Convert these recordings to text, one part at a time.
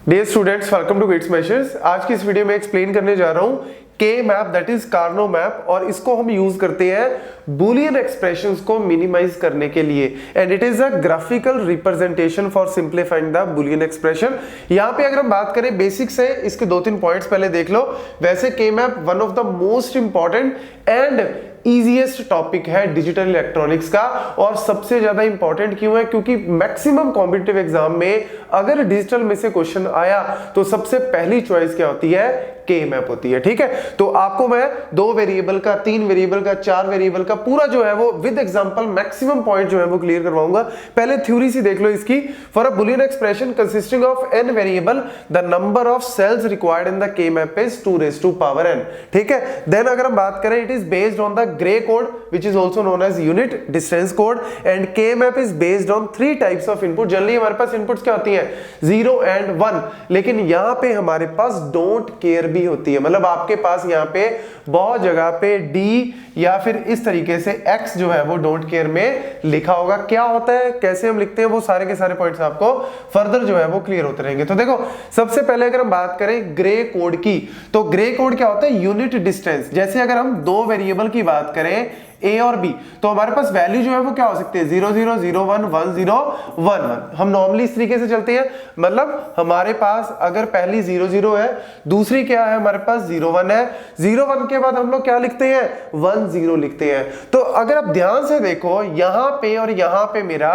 Dear students, welcome to Gate Smashers. आज की इस वीडियो में एक्सप्लेन करने जा रहा हूँ के map that is Karnaugh map, और इसको हम यूज करते हैं बुलियन एक्सप्रेशंस को मिनिमाइज करने के लिए, and it is a graphical representation for simplifying the Boolean expression. यहाँ पे अगर हम बात करें बेसिक से, इसके दो तीन पॉइंट्स पहले देख लो। वैसे के map one of the most important and easiest topic है डिजिटल इलेक्ट्रॉनिक्स का, और सबसे ज्यादा इंपॉर्टेंट क्यों है? क्योंकि मैक्सिमम कॉम्पिटिटिव एग्जाम में अगर डिजिटल में से क्वेश्चन आया तो सबसे पहली चॉइस क्या होती है? के मैप होती है। ठीक है, तो आपको मैं 2 वेरिएबल का, 3 वेरिएबल का, 4 वेरिएबल का पूरा जो है वो विद एग्जांपल मैक्सिमम पॉइंट जो है वो क्लियर करवाऊंगा। पहले थ्योरी सी देख लो इसकी। For a Boolean expression consisting of n variable, the number of cells required in the K map is 2n। ठीक है, देन अगर हम बात करें, it is based on the Gray code which is also known as unit distance code, and K map is based on 3 types of input. Generally हमारे पास inputs क्या होती हैं? 0 एंड 1, लेकिन यहां पे हमारे पास डोंट केयर भी होती है। मतलब आपके पास यहाँ पे बहुत जगह पे डी या फिर इस तरीके से x जो है वो डोंट केयर में लिखा होगा। क्या होता है, कैसे हम लिखते हैं, वो सारे के सारे पॉइंट्स आपको फर्दर जो है वो क्लियर होते रहेंगे। तो देखो, सबसे पहले अगर हम बात करें ग्रे कोड की, तो ग्रे कोड क्या होता है? Unit distance. जैसे अगर हम 2 वेरिएबल की बात करें A और B, तो हमारे पास वैल्यू जो है वो क्या हो सकती है? 0 0 0 1 1 0 1 1। हम नॉर्मली इस तरीके से चलते हैं, मतलब हमारे पास अगर पहली 0 0 है, दूसरी क्या है हमारे पास? 0 1 है। 0 1 के बाद हम लोग क्या लिखते हैं? 1 0 लिखते हैं। तो अगर आप ध्यान से देखो, यहां पे और यहां पे मेरा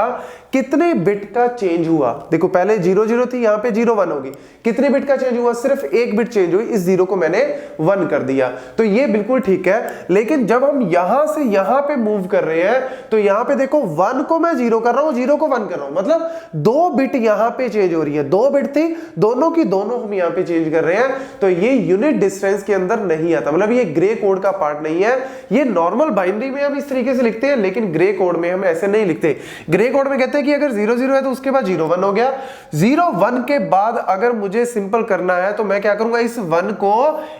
कितने बिट का चेंज हुआ? देखो, पहले 0 0 थी, यहां पे 0 1 होगी। कितने बिट का चेंज हुआ? सिर्फ 1 बिट चेंज हुई। इस 0 को मैंने 1 कर दिया, तो ये बिल्कुल ठीक है। लेकिन जब हम यहां से यहां पे मूव कर रहे हैं, तो यहां पे देखो 1 को मैं 0 कर रहा हूं, 0 को 1 कर रहा हूं, मतलब 2 बिट यहां पे चेंज हो रही है। 2 बिट थी, दोनों की दोनों हम यहां पे चेंज कर रहे हैं, तो ये यूनिट डिस्टेंस के अंदर नहीं आता। मतलब ये ग्रे कोड का पार्ट नहीं है। ये नॉर्मल बाइनरी में हम इस तरीके से लिखते हैं, लेकिन ग्रे कोड में हम ऐसे नहीं लिखते। ग्रे कोड में कहते हैं कि अगर 0 0 है तो उसके बाद 0 1 हो गया। 0 1 के बाद अगर मुझे सिंपल करना है तो मैं क्या करूंगा? इस 1 को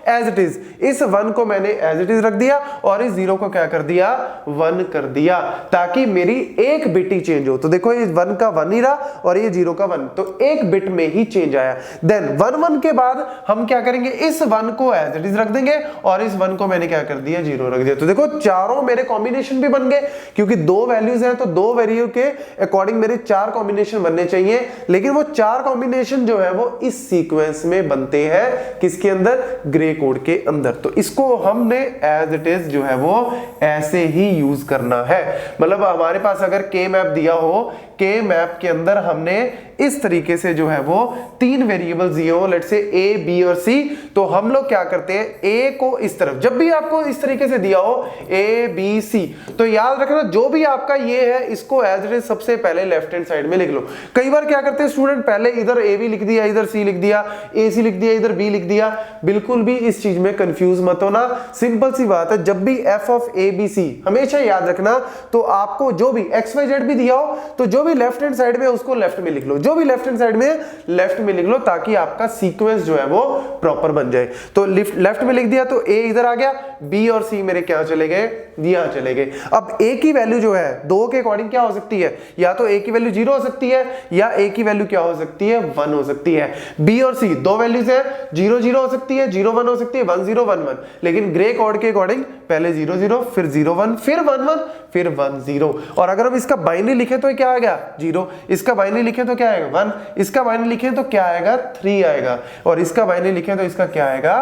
एज इट इज, इस 1 को मैंने एज इट इज रख दिया, और इस 0 को क्या कर दिया? 1 कर दिया, ताकि मेरी एक बिट ही चेंज हो। तो देखो, ये 1 का 1 ही रहा और ये 0 का 1, तो एक बिट में ही चेंज आया। देन 1 1 के बाद हम क्या करेंगे? इस 1 को एज इट इज रख देंगे, और इस 1 को मैंने क्या कर दिया? 0 रख दिया। तो देखो, चारों मेरे कॉम्बिनेशन भी बन गए, क्योंकि 2 वैल्यूज हैं तो 2 वैल्यू के अकॉर्डिंग मेरे 4 कॉम्बिनेशन बनने चाहिए। लेकिन वो 4 कॉम्बिनेशन जो है वो इस सीक्वेंस में बनते हैं, किसके अंदर? ग्रे कोड के अंदर। तो इसको हमने एज इट इज जो है वो ऐसे ही यूज करना है। मतलब हमारे पास अगर के मैप दिया हो, के मैप के अंदर हमने इस तरीके से जो है वो 3 वेरिएबल्स दिए हो, लेट्स से A B और C, तो हम लोग क्या करते हैं? A को इस तरफ, जब भी आपको इस तरीके से दिया हो A B C, तो याद रखना जो भी आपका ये है, इसको एज इट इज सबसे पहले लेफ्ट हैंड साइड में लिख लो। कई बार क्या करते हैं स्टूडेंट, पहले इधर A B लिख दिया, इधर C लिख दिया, A C लिख दिया, इधर B लिख दिया। बिल्कुल भी इस चीज में कंफ्यूज मत होना। सिंपल सी बात है, जब भी f of A B C हमेशा याद रखना, तो आपको जो भी x y z भी दिया हो, तो जो भी लेफ्ट हैंड साइड में उसको लेफ्ट में लिख लो, जो भी लेफ्ट हैंड साइड में लेफ्ट में लिख लो, ताकि आपका सीक्वेंस जो है वो प्रॉपर बन जाए। तो लेफ्ट में लिख दिया तो A इधर आ गया, B और C मेरे क्या चले गए? यहां चले गए। अब A की वैल्यू जो है 2 के अकॉर्डिंग क्या हो सकती है? या तो A की वैल्यू 0 हो सकती है, या A की वैल्यू क्या हो सकती है? 1 हो सकती है। B और C 2 वैल्यूज है, 0 0 हो सकती है, 0 1 हो सकती है, 1 0 1 1। लेकिन ग्रे कोड के अकॉर्डिंग पहले 0 0, फिर 0 1, फिर 1 1, फिर 1 0। और अगर हम इसका बाइनरी लिखें तो क्या आएगा? 0। इसका बाइनरी लिखें तो क्या आएगा? 1। इसका बाइनरी लिखें तो क्या आएगा? 3 आएगा। और इसका बाइनरी लिखें तो इसका क्या आएगा?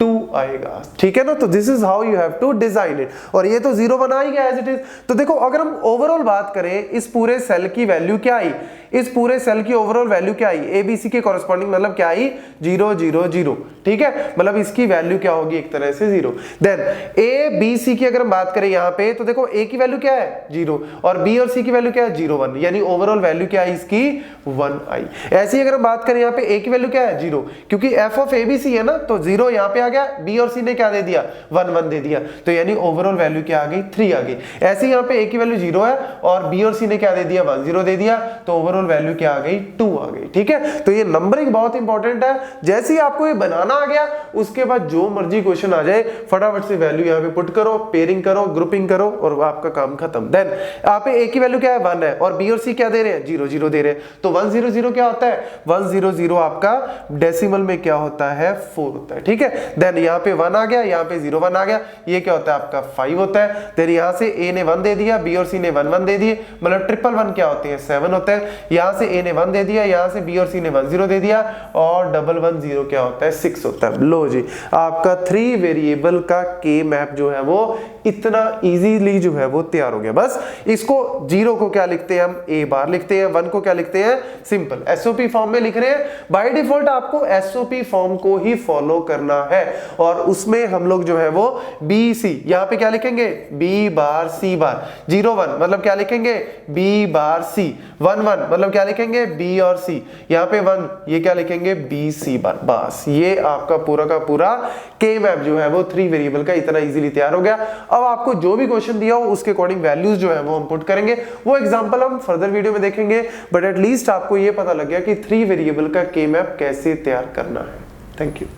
2 आएगा। ठीक है ना? तो this is how you have to design it. और ये तो 0 1 आ ही गया एज इट इज। तो देखो, अगर हम ओवरऑल बात करें, इस पूरे सेल की वैल्यू क्या आई? इस पूरे सेल की ओवरऑल वैल्यू क्या आई? ABC के कॉरेस्पॉन्डिंग मतलब क्या आई? 0 0 0। ठीक है, मतलब इसकी वैल्यू क्या होगी? एक तरह से 0। देन ABC की अगर हम बात करें यहाँ पे, तो देखो A की वैल्यू क्या है? 0, और B और C की वैल्यू क्या है? 0 1, यानी ओवरऑल वैल्यू क्या है इसकी? 1 आई। ऐसे ही अगर हम बात करें यहाँ पे A की वैल्यू क्या है? 0, क्योंकि f ऑफ ABC है ना, तो 0 यहाँ पे आ गया, बी और सी ने क्या दे दिया 1 1 दे दिया, तो यानी ओवरऑल वैल्यू क्या आ गई 3 आ गई। ऐसे यहाँ पे ए की वैल्यू 0 है और बी और सी ने क्या दे दिया 1 0 दे दिया, तो ओवरऑल वैल्यू क्या आ गई 2 आ गई। ठीक है, तो ये नंबरिंग बहुत इंपॉर्टेंट है। जैसे ही आपको ये बनाना आ गया उसके बाद जो मर्जी क्वेश्चन आ जाए फटाफट से वैल्यू यहाँ पे पुट करो, पेयरिंग करो, ग्रुपिंग करो और आपका काम खत्म। देन यहाँ पे ए की वैल्यू क्या है 1 है और बी और सी क्या दे रहे हैं 0 0 दे रहे हैं, तो 1 0 0 क्या होता है 1 0 0 आपका डेसिमल में क्या होता है 4 होता है। ठीक है, देन यहाँ पे 1 आ गया, यहाँ पे 0 1 आ गया, ये क्या होता है आपका 5 होता है। देन यहाँ से ए ने 1 दे दिया, बी और सी ने 1 1 दे दिए, मतलब ट्रिपल 1 क्या होते हैं 7 होते हैं। यहाँ से ए ने 1 दे दिया, यहाँ से बी और सी ने 1 0 दे दिया और डबल 1 0 क्या होता है 6 होता है। लो जी, आपका 3 वेरिएबल का के मैप जो है वो इतना इजीली जो है वो तैयार हो गया। बस इसको 0 को क्या लिखते हैं हम ए बार लिखते हैं, 1 को क्या लिखते हैं सिंपल एसओपी फॉर्म में लिख रहे हैं। बाय डिफॉल्ट आपको एसओपी फॉर्म को ही फॉलो करना है और उसमें हम लोग जो है वो बी सी यहाँ पे क्या लिखेंगे बी बार सी बार, 0 1 मतलब क्या लिखेंगे बी बार सी, 1 1 मतलब क्या लिखेंगे बी और सी, यहाँ पे 1 ये क्या लिखेंगे बी सी बार। बस ये आपका पूरा का पूरा के मैप जो है वो 3 वेरिएबल का इतना इजीली तैयार हो गया। अब आपको जो भी क्वेश्चन दिया हो उसके अकॉर्डिंग वैल्यूज जो है वो हम पुट करेंगे, वो एग्जांपल हम फर्दर वीडियो में देखेंगे, बट एटलीस्ट आपको ये पता लग गया कि 3 वेरिएबल का के मैप कैसे तैयार करना है। Thank you.